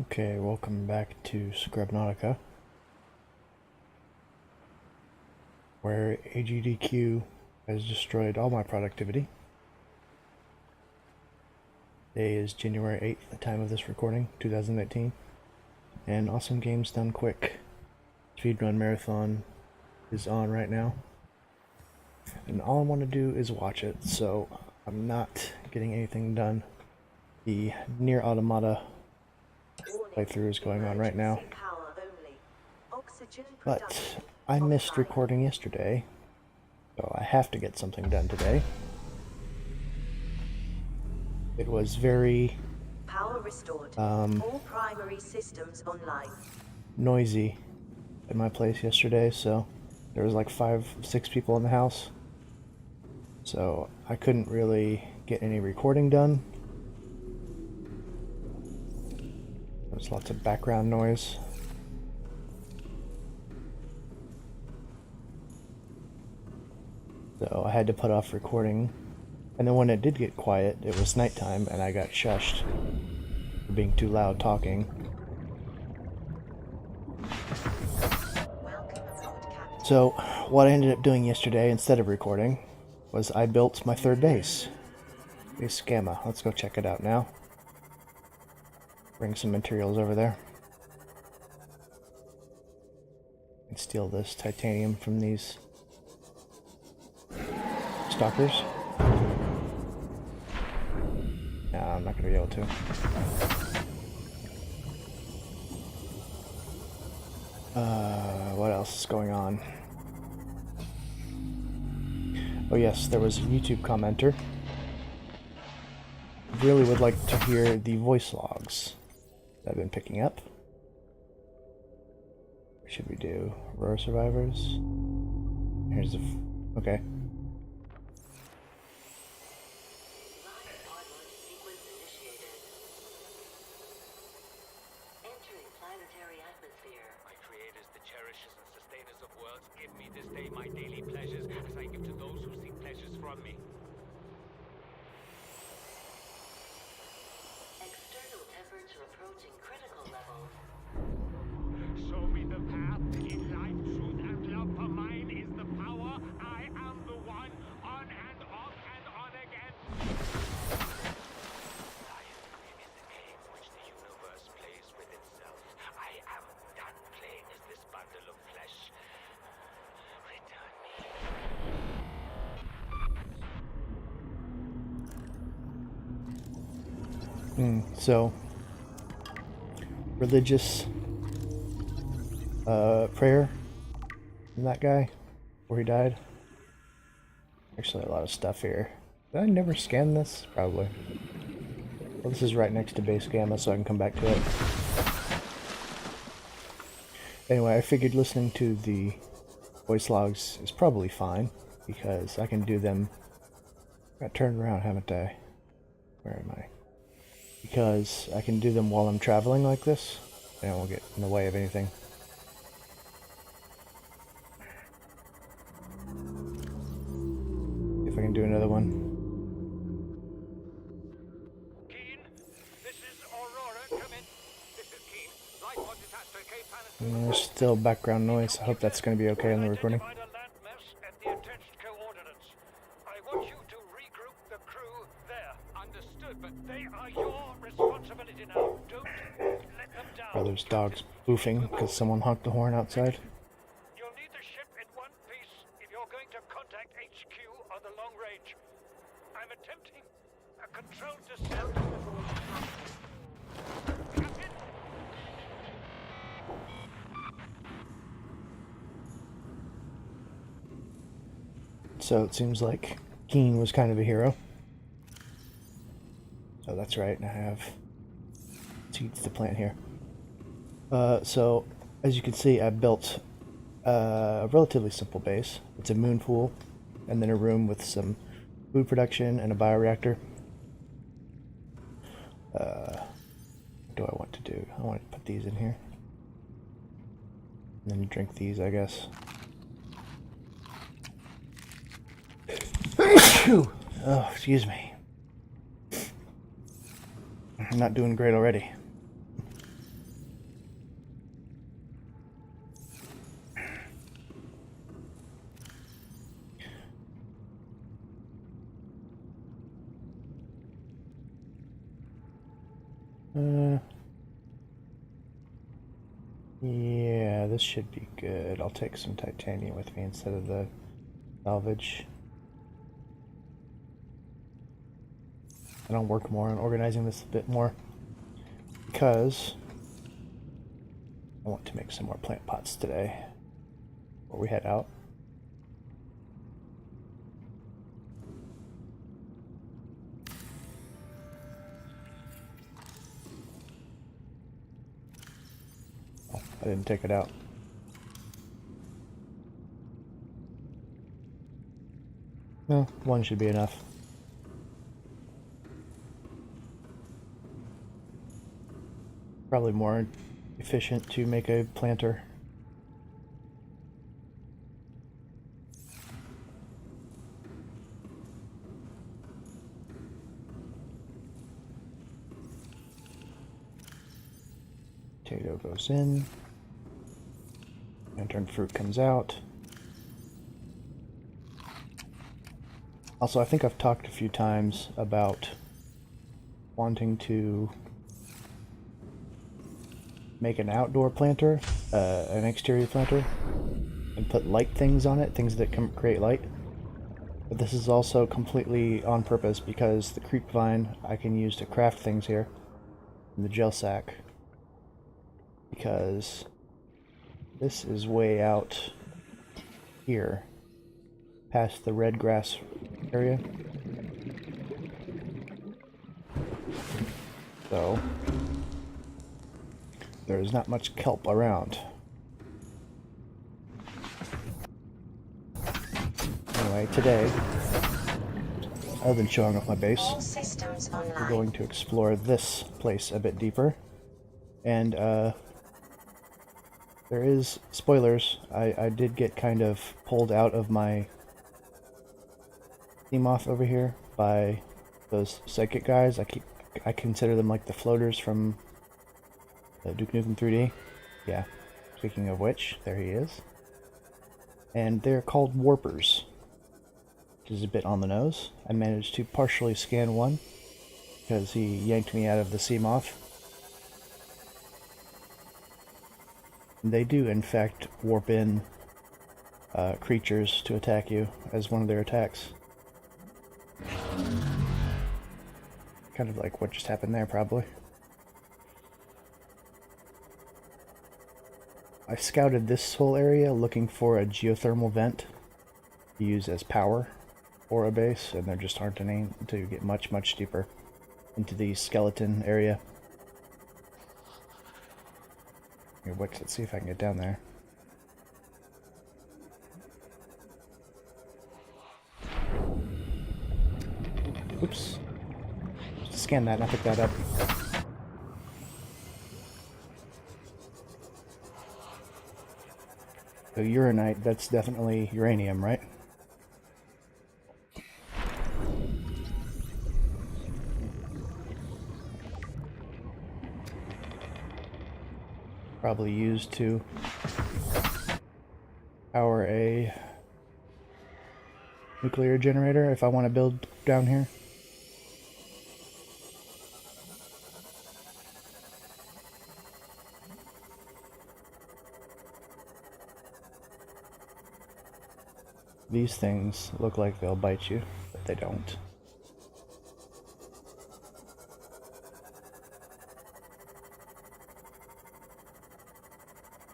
Okay, welcome back to Scrubnautica, where AGDQ has destroyed all my productivity. Today is January 8th, the time of this recording, 2019, and Awesome Games Done Quick Speedrun Marathon is on right now, and all I want to do is watch it, so I'm not getting anything done. The Nier Automata playthrough is going on right now, but I missed recording yesterday, so I have to get something done today. It was very power restored. All primary systems online. Noisy at my place yesterday, so there was like 5-6 people in the house, so I couldn't really get any recording done. There's lots of background noise. So I had to put off recording. And then when it did get quiet, it was nighttime and I got shushed for being too loud talking. So what I ended up doing yesterday instead of recording was I built my third base. Base Gamma. Let's go check it out now. Bring some materials over there. And steal this titanium from these stalkers. No, I'm not going to be able to. What else is going on? Oh yes, there was a YouTube commenter. Really would like to hear the voice logs that I've been picking up. What should we do? Aurora Survivors? Here's the... okay. So, religious prayer from that guy before he died. Actually, a lot of stuff here. Did I never scan this? Probably. Well, this is right next to base Gamma, so I can come back to it. Anyway, I figured listening to the voice logs is probably fine, because I can do them... I got turned around, haven't I? Where am I? Because I can do them while I'm traveling like this, and I won't get in the way of anything. See if I can do another one. Keen, this is Aurora. Come in. This is Keen. Light pod detached to Cape Palestine. And there's still background noise. I hope that's going to be okay on the recording. Oh, there's dogs boofing because someone honked the horn outside. You'll need the ship in one piece if you're going to contact HQ on the long range. I'm attempting a controlled descent. Captain? So it seems like Keen was kind of a hero. Oh, that's right, and I have seeds to plant here. So, as you can see, I built a relatively simple base. It's a moon pool, and then a room with some food production and a bioreactor. What do I want to do? I want to put these in here. And then drink these, I guess. Oh, excuse me. I'm not doing great already. Yeah, this should be good. I'll take some titanium with me instead of the salvage. And I'll work more on organizing this a bit more because I want to make some more plant pots today before we head out. Oh, I didn't take it out. No, one should be enough. Probably more efficient to make a planter. Potato goes in. Lantern fruit comes out. Also, I think I've talked a few times about wanting to make an outdoor planter, an exterior planter, and put light things on it, things that can create light. But this is also completely on purpose because the creep vine I can use to craft things here, and the gel sack, because this is way out here, past the red grass area. So there is not much kelp around. Anyway, today, other than showing off my base, All systems we're online. going to explore this place a bit deeper. And there is spoilers. I did get kind of pulled out of my sea moth over here by those psychic guys. I consider them like the floaters from Duke Nukem 3D. Yeah. Speaking of which, there he is. And they're called warpers, which is a bit on the nose. I managed to partially scan one because he yanked me out of the sea moth. They do, in fact, warp in creatures to attack you as one of their attacks. Kind of like what just happened there, probably. I scouted this whole area looking for a geothermal vent to use as power for a base, and there just aren't any to get much, much deeper into the skeleton area. Here, let's see if I can get down there. Oops. Scan that and I picked that up. So uranite, that's definitely uranium, right? Probably used to power a nuclear generator if I want to build down here. These things look like they'll bite you, but they don't.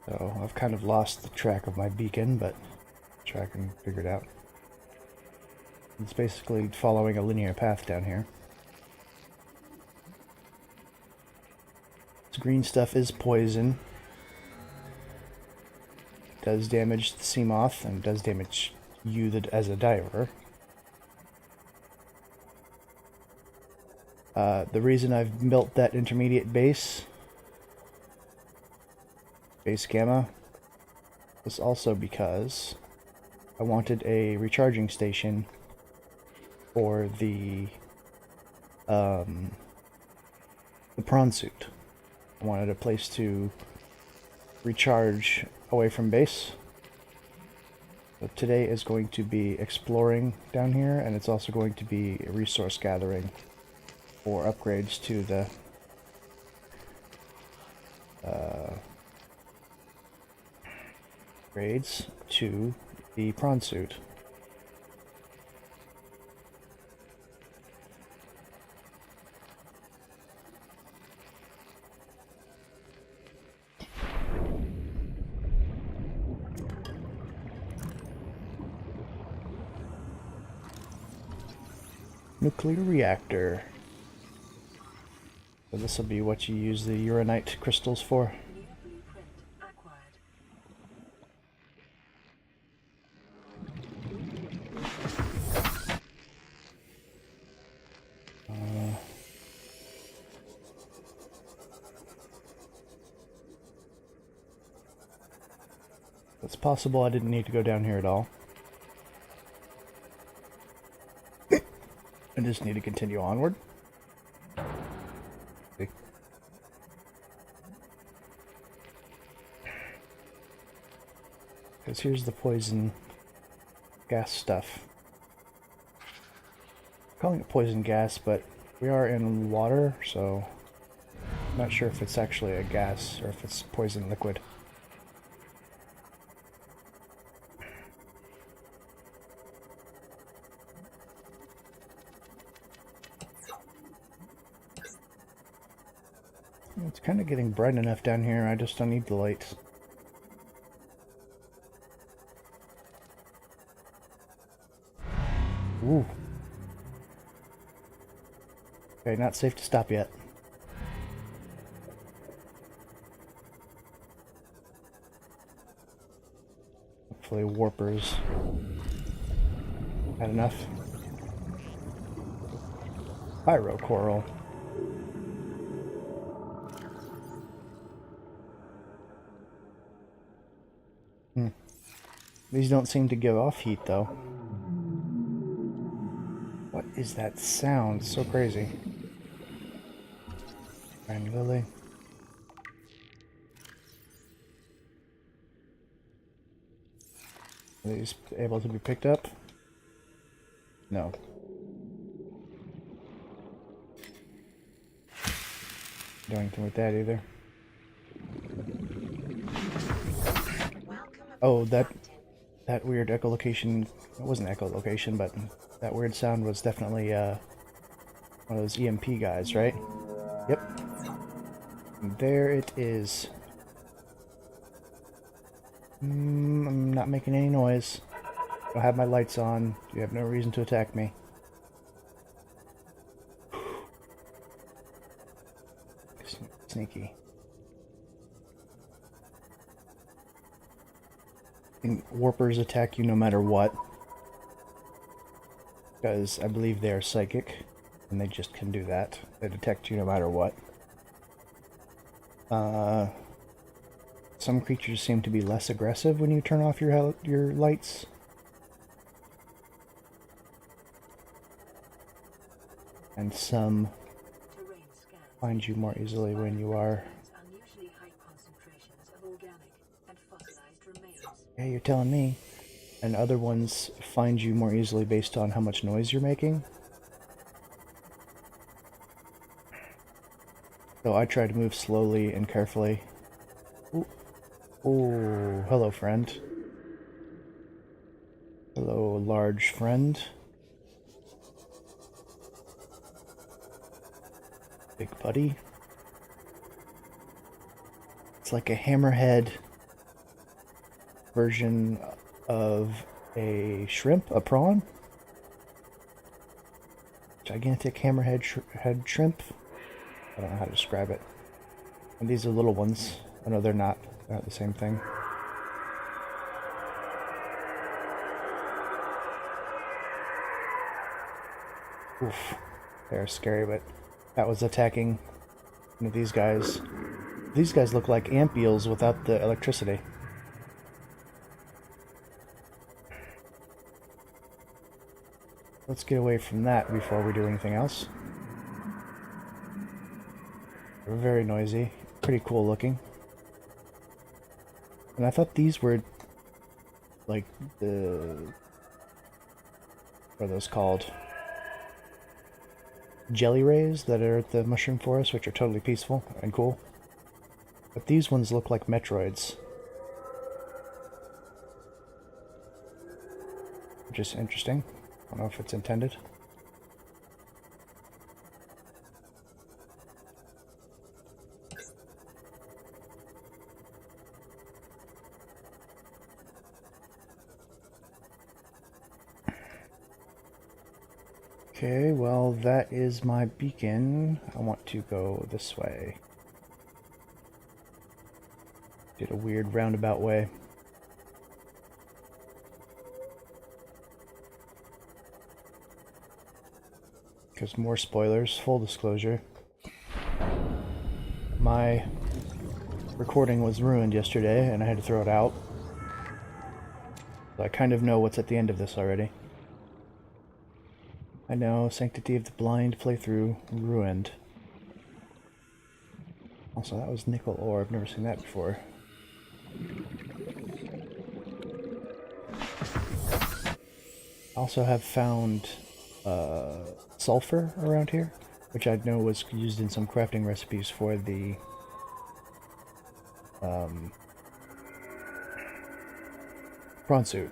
So I've kind of lost the track of my beacon, but I'll try and figure it out. It's basically following a linear path down here. This green stuff is poison. It does damage the sea moth and does damage you as a diver. The reason I've built that intermediate base gamma was also because I wanted a recharging station for the prawn suit. I wanted a place to recharge away from base. So today is going to be exploring down here, and it's also going to be resource gathering for upgrades to the upgrades to the prawn suit. Nuclear reactor. So this will be what you use the uranite crystals for. It's possible I didn't need to go down here at all. I just need to continue onward. Because here's the poison gas stuff. I'm calling it poison gas, but we are in water, so I'm not sure if it's actually a gas or if it's poison liquid. It's kind of getting bright enough down here, I just don't need the lights. Ooh. Okay, not safe to stop yet. Hopefully warpers had enough. Pyro coral. These don't seem to give off heat, though. What is that sound? So crazy. Iron lily. Are these able to be picked up? No. Do anything with that either. Oh, that weird echolocation, it wasn't echolocation, but that weird sound was definitely one of those EMP guys, right? Yep. And there it is. I'm not making any noise. I have my lights on. You have no reason to attack me. Sneaky. And warpers attack you no matter what, because I believe they are psychic, and they just can do that. They detect you no matter what. Some creatures seem to be less aggressive when you turn off your lights. And some find you more easily when you are... Yeah, you're telling me. And other ones find you more easily based on how much noise you're making. So I try to move slowly and carefully. Ooh. Ooh, hello, friend. Hello, large friend. Big buddy. It's like a hammerhead version of a shrimp, a prawn. Gigantic hammerhead head shrimp. I don't know how to describe it. And these are little ones. Oh no, they're not. They're not the same thing. Oof. They're scary, but that was attacking one of these guys. These guys look like ant eels without the electricity. Let's get away from that before we do anything else. They're very noisy, pretty cool looking. And I thought these were like what are those called? Jelly rays that are at the mushroom forest, which are totally peaceful and cool. But these ones look like Metroids. which is interesting. I don't know if it's intended. Okay, well, that is my beacon. I want to go this way. Did a weird roundabout way. Because more spoilers, full disclosure. My recording was ruined yesterday and I had to throw it out. So I kind of know what's at the end of this already. I know, Sanctity of the Blind playthrough ruined. Also, that was nickel ore. I've never seen that before. I also have found sulfur around here, which I know was used in some crafting recipes for the prawn suit.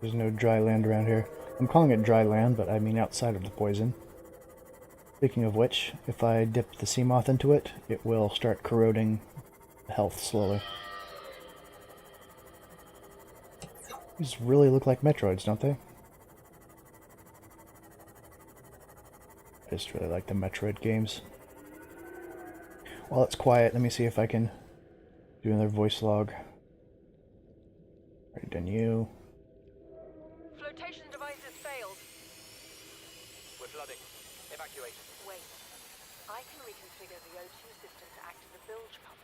There's no dry land around here. I'm calling it dry land, but I mean outside of the poison. Speaking of which, if I dip the sea moth into it, it will start corroding the health slowly. These really look like Metroids, don't they? I just really like the Metroid games. While it's quiet, let me see if I can do another voice log. Already done you. Flotation devices failed. We're flooding. Evacuate. Wait. I can reconfigure the O2 system to act as a bilge pump.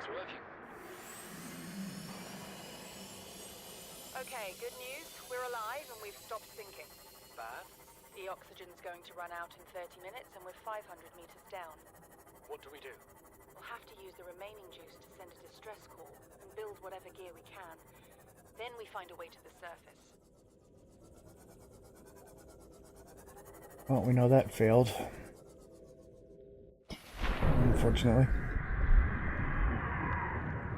It's working. Okay, good news. We're alive and we've stopped sinking. Bad? The oxygen's going to run out in 30 minutes and we're 500 meters down. What do we do? We'll have to use the remaining juice to send a distress call and build whatever gear we can. Then we find a way to the surface. Well, we know that failed. Unfortunately.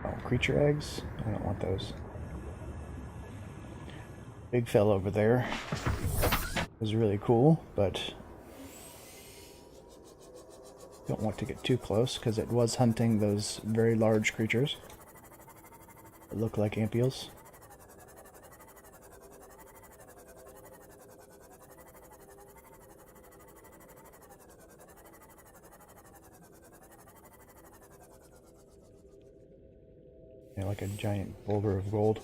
Oh, creature eggs? I don't want those. Big fella over there is really cool, but don't want to get too close because it was hunting those very large creatures that look like ampules. Yeah, like a giant boulder of gold.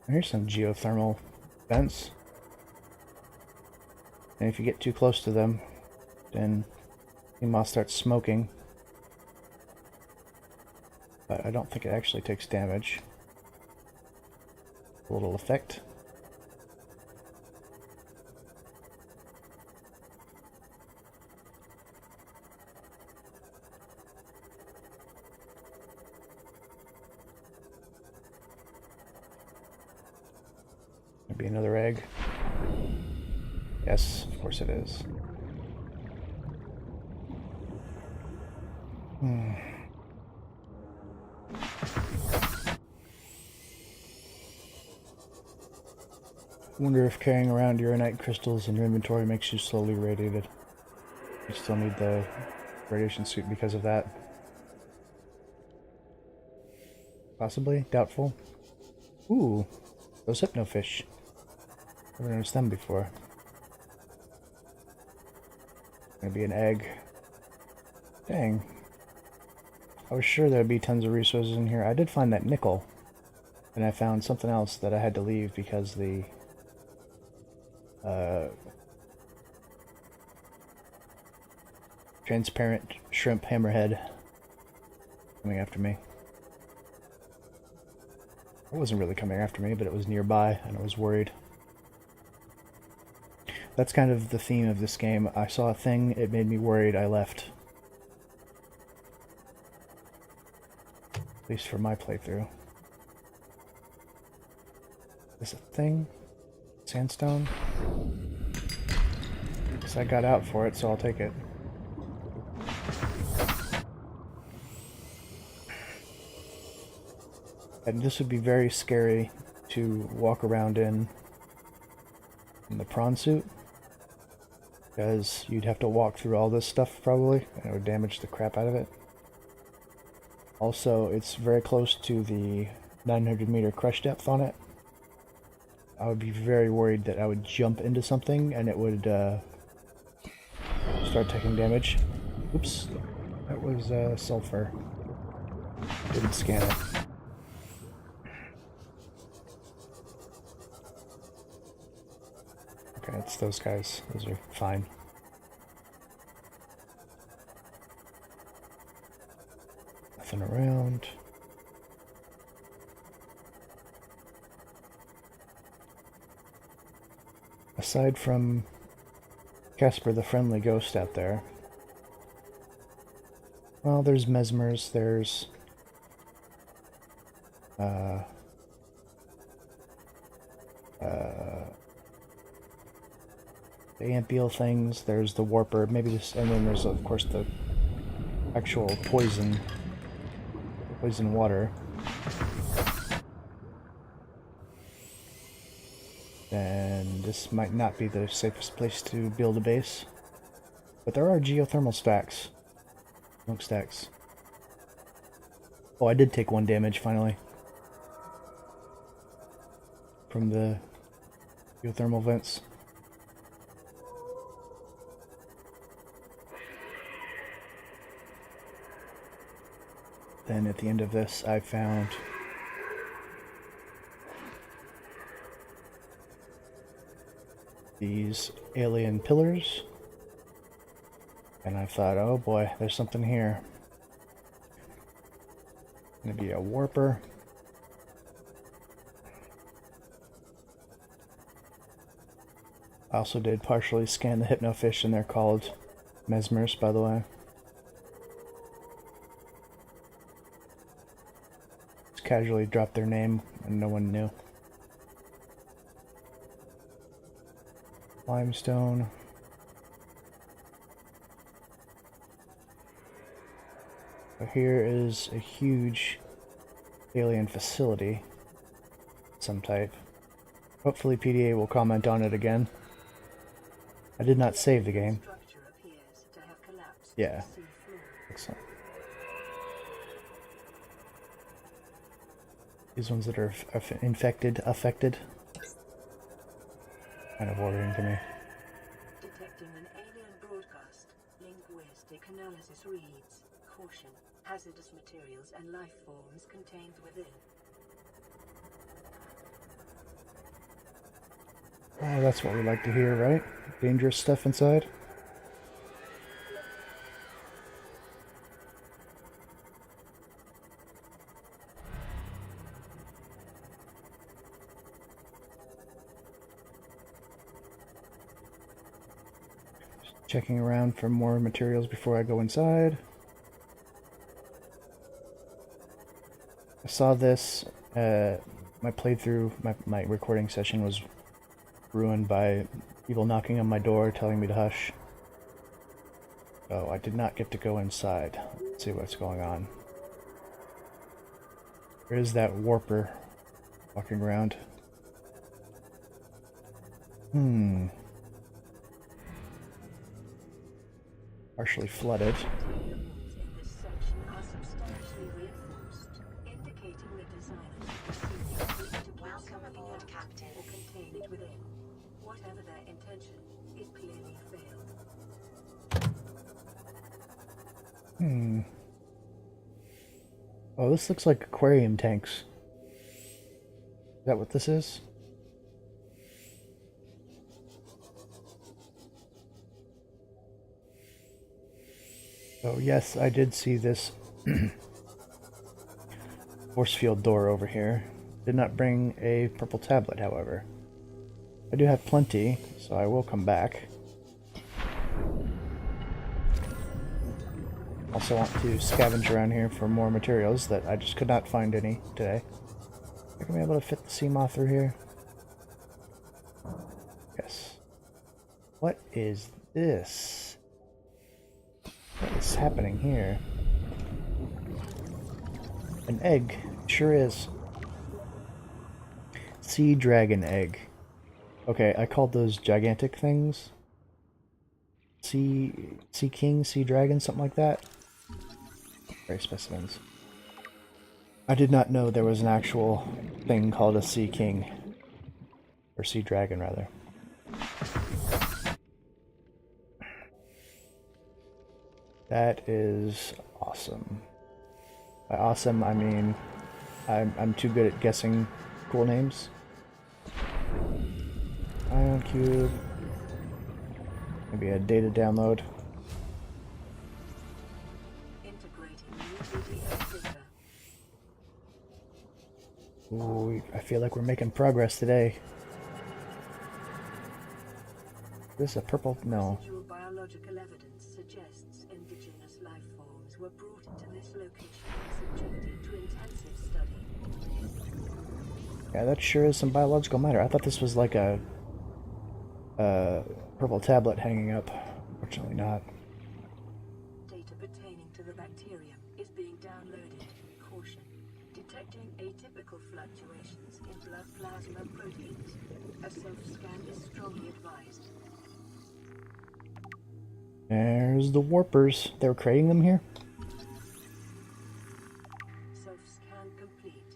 Here's some geothermal vents. And if you get too close to them, then the moth starts smoking. But I don't think it actually takes damage. A little effect. Maybe another egg. Yes, of course it is. Wonder if carrying around uranite crystals in your inventory makes you slowly radiated. You still need the radiation suit because of that. Possibly? Doubtful? Ooh, those hypnofish. Never noticed them before. Maybe an egg. Dang. I was sure there'd be tons of resources in here. I did find that nickel. And I found something else that I had to leave because the transparent shrimp hammerhead coming after me. It wasn't really coming after me, but it was nearby and I was worried. that's kind of the theme of this game. I saw a thing, it made me worried, I left. At least for my playthrough. Is a thing? Sandstone? Guess I got out for it, so I'll take it. And this would be very scary to walk around in the prawn suit, because you'd have to walk through all this stuff probably, and it would damage the crap out of it. Also, it's very close to the 900 meter crush depth on it. I would be very worried that I would jump into something and it would start taking damage. Oops, that was sulfur. Didn't scan it. Okay, it's those guys. Those are fine. Nothing around. Aside from Casper the Friendly Ghost out there, well, there's mesmers, there's the ampiel things, there's the warper, maybe just, and then there's of course the actual poison water. And this might not be the safest place to build a base, but there are geothermal stacks, smokestacks. Oh, I did take 1 damage finally from the geothermal vents. Then at the end of this, I found these alien pillars, and I thought, oh boy, there's something here. Gonna be a warper. I also did partially scan the hypnofish, and they're called mesmers, by the way. Just casually dropped their name and no one knew. Limestone. So here is a huge alien facility, some type. Hopefully PDA will comment on it again. I did not save the game. Yeah. Excellent. These ones that are affected. Kind of ordering to me. Detecting an alien broadcast. Linguistic analysis reads, caution, hazardous materials and life forms contained within. Oh, that's what we like to hear, right? Dangerous stuff inside. Checking around for more materials before I go inside. I saw this, my playthrough, my recording session was ruined by people knocking on my door telling me to hush. So I did not get to go inside. Let's see what's going on. There is that warper walking around. Partially flooded. Welcome aboard, Captain. Or contain it within. Whatever their intention, it clearly failed. Oh, this looks like aquarium tanks. Is that what this is? Oh yes, I did see this force field door over here. Did not bring a purple tablet, however. I do have plenty, so I will come back. Also want to scavenge around here for more materials that I just could not find any today. Am I gonna be able to fit the sea moth through here? Yes. What is this? What is happening here? An egg. Sure is. Sea dragon egg. Okay, I called those gigantic things. Sea king, sea dragon, something like that. Very specimens. I did not know there was an actual thing called a sea king. Or sea dragon, rather. That is awesome. By awesome, I mean I'm too good at guessing cool names. Ion cube. Maybe a data download. Integrating new video data. Ooh, I feel like we're making progress today. Is this a purple? No. Residual biological evidence suggests indigenous life forms were brought into this location and subjected to intensive study. Yeah, that sure is some biological matter. I thought this was like a purple tablet hanging up. Fortunately not. Data pertaining to the bacterium is being downloaded. Caution. Detecting atypical fluctuations in blood plasma proteins. A self-scan is strongly advised. There's the warpers. They were creating them here? Self-scan complete.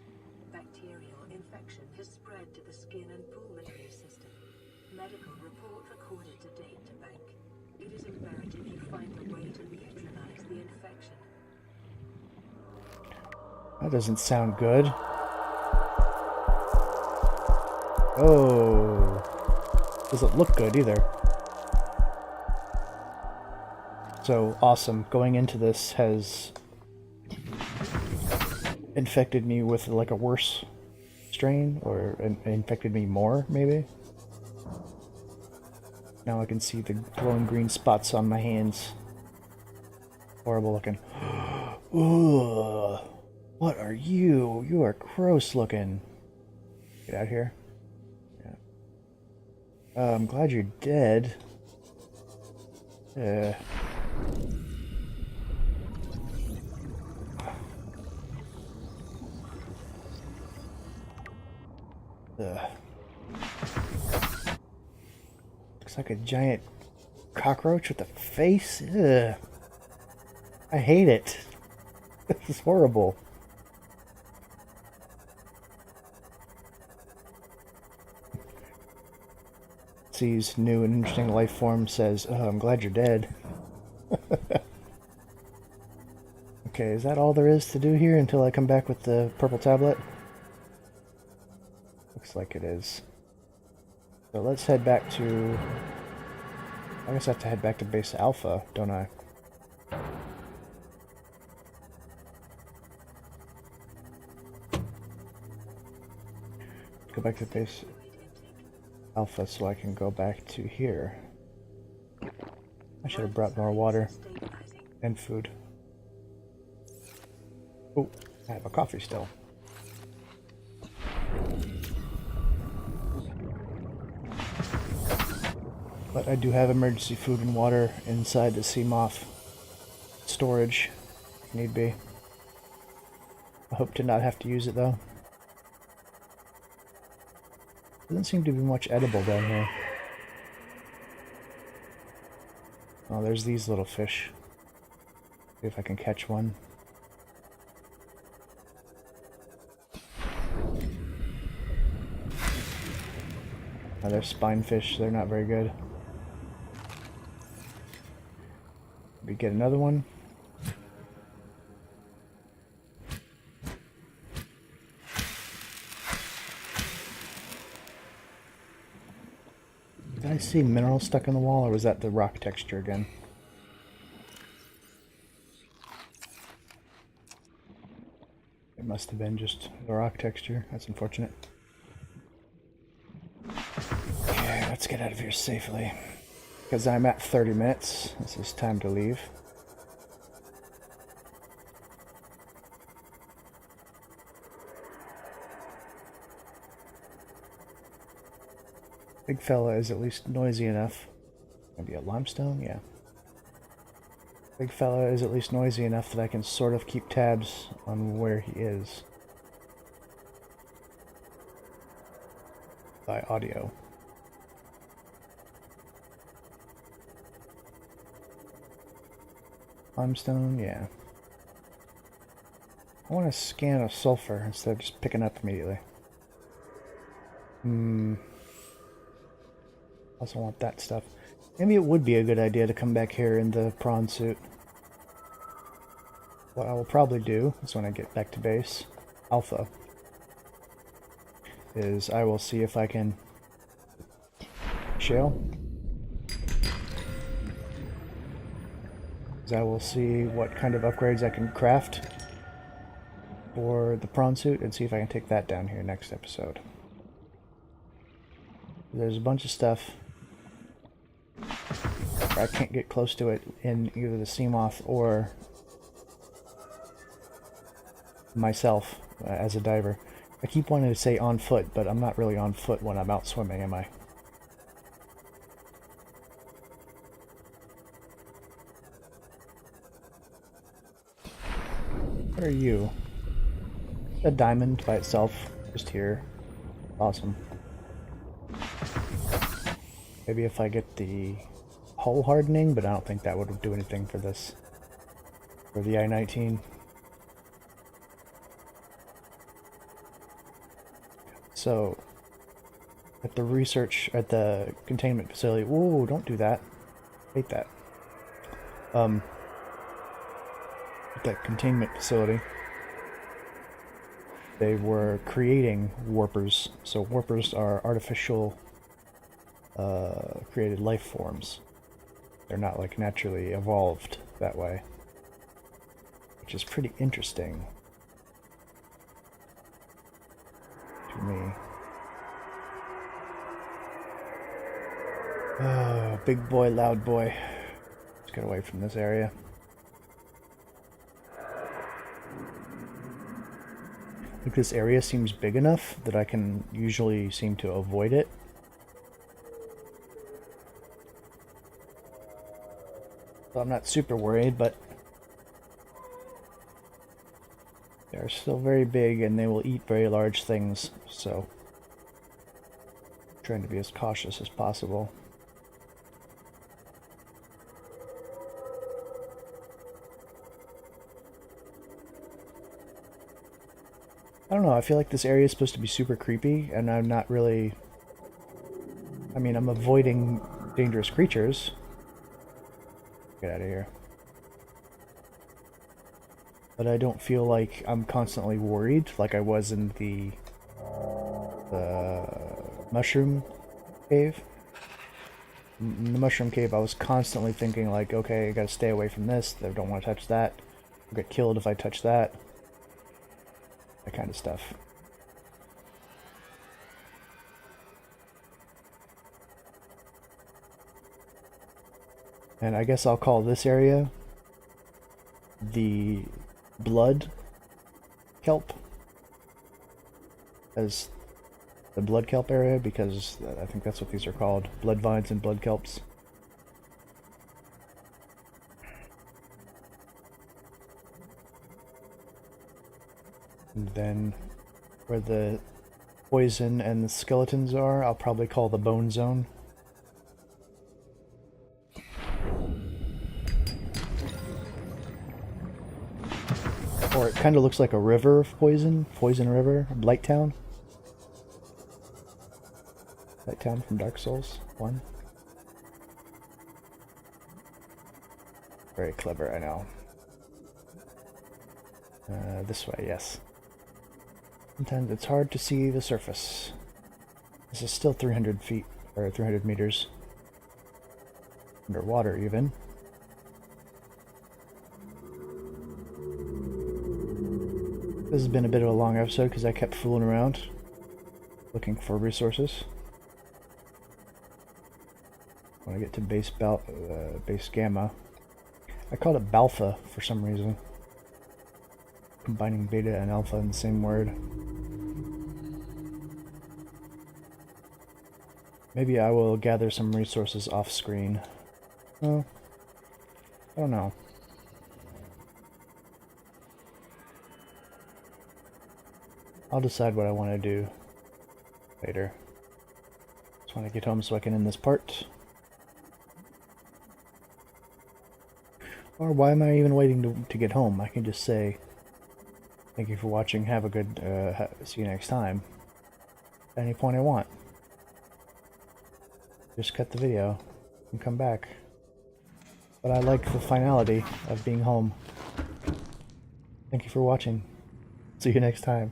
Bacterial infection has spread to the skin and pulmonary system. Medical report recorded to data bank. It is imperative you find a way to neutralize the infection. That doesn't sound good. Oh. Doesn't look good either. So awesome. Going into this has infected me with like a worse strain, or infected me more, maybe. Now I can see the glowing green spots on my hands. Horrible looking. Ugh. What are you? You are gross looking. Get out of here. Yeah. I'm glad you're dead. Looks like a giant cockroach with a face. Ugh. I hate it. This is horrible. Sees new and interesting life form, says, "Oh, I'm glad you're dead." Okay, is that all there is to do here until I come back with the purple tablet? Looks like it is. So let's head back to... I guess I have to head back to base alpha, don't I? Go back to base alpha so I can go back to here. I should have brought more water and food. Oh, I have a coffee still. But I do have emergency food and water inside the sea moth storage, if need be. I hope to not have to use it though. Doesn't seem to be much edible down here. Oh, there's these little fish. See if I can catch one. Oh, they're spinefish. They're not very good. Maybe get another one. Did I see minerals stuck in the wall, or was that the rock texture again? It must have been just the rock texture. That's unfortunate. Yeah. let's get out of here safely. Because I'm at 30 minutes. This is time to leave. Big fella is at least noisy enough. Maybe a limestone? Yeah. Big fella is at least noisy enough that I can sort of keep tabs on where he is. By audio. Limestone? Yeah. I want to scan a sulfur instead of just picking up immediately. Also want that stuff. Maybe it would be a good idea to come back here in the prawn suit. What I will probably do is when I get back to base, Alpha, is I will see if I can shale. I will see what kind of upgrades I can craft for the prawn suit and see if I can take that down here next episode. There's a bunch of stuff. I can't get close to it in either the Seamoth or myself as a diver. I keep wanting to say on foot, but I'm not really on foot when I'm out swimming, am I? What are you? A diamond by itself, just here. Awesome. Maybe if I get the hull hardening, but I don't think that would do anything for this. For the I-19. So, at the research, at the containment facility, whoa, don't do that. Hate that. At that containment facility, they were creating warpers. So warpers are artificial created life forms. They're not like naturally evolved that way, which is pretty interesting to me. Oh, big boy, loud boy. Let's get away from this area. Like this area seems big enough that I can usually seem to avoid it. So I'm not super worried, but they're still very big and they will eat very large things, so I'm trying to be as cautious as possible. I don't know, I feel like this area is supposed to be super creepy, and I'm not really... I mean, I'm avoiding dangerous creatures. Get out of here. But I don't feel like I'm constantly worried, like I was in the mushroom cave. In the mushroom cave, I was constantly thinking like, okay, I gotta stay away from this, I don't want to touch that, I'll get killed if I touch that. That kind of stuff. And I guess I'll call this area the blood kelp, as the blood kelp area, because I think that's what these are called, blood vines and blood kelps. And then where the poison and the skeletons are, I'll probably call the bone zone. Or it kind of looks like a river of poison. Poison River. Light Town. Light Town from Dark Souls 1. Very clever, I know. This way, yes. Sometimes it's hard to see the surface. This is still 300 feet, or 300 meters. Underwater, even. This has been a bit of a long episode because I kept fooling around looking for resources. When I get to base gamma. I called it Balpha for some reason. Combining beta and alpha in the same word. Maybe I will gather some resources off screen. Well, I don't know. I'll decide what I want to do later. Just want to get home so I can end this part. Or why am I even waiting to get home? I can just say, thank you for watching, have a good, see you next time. At any point I want. Just cut the video and come back. But I like the finality of being home. Thank you for watching. See you next time.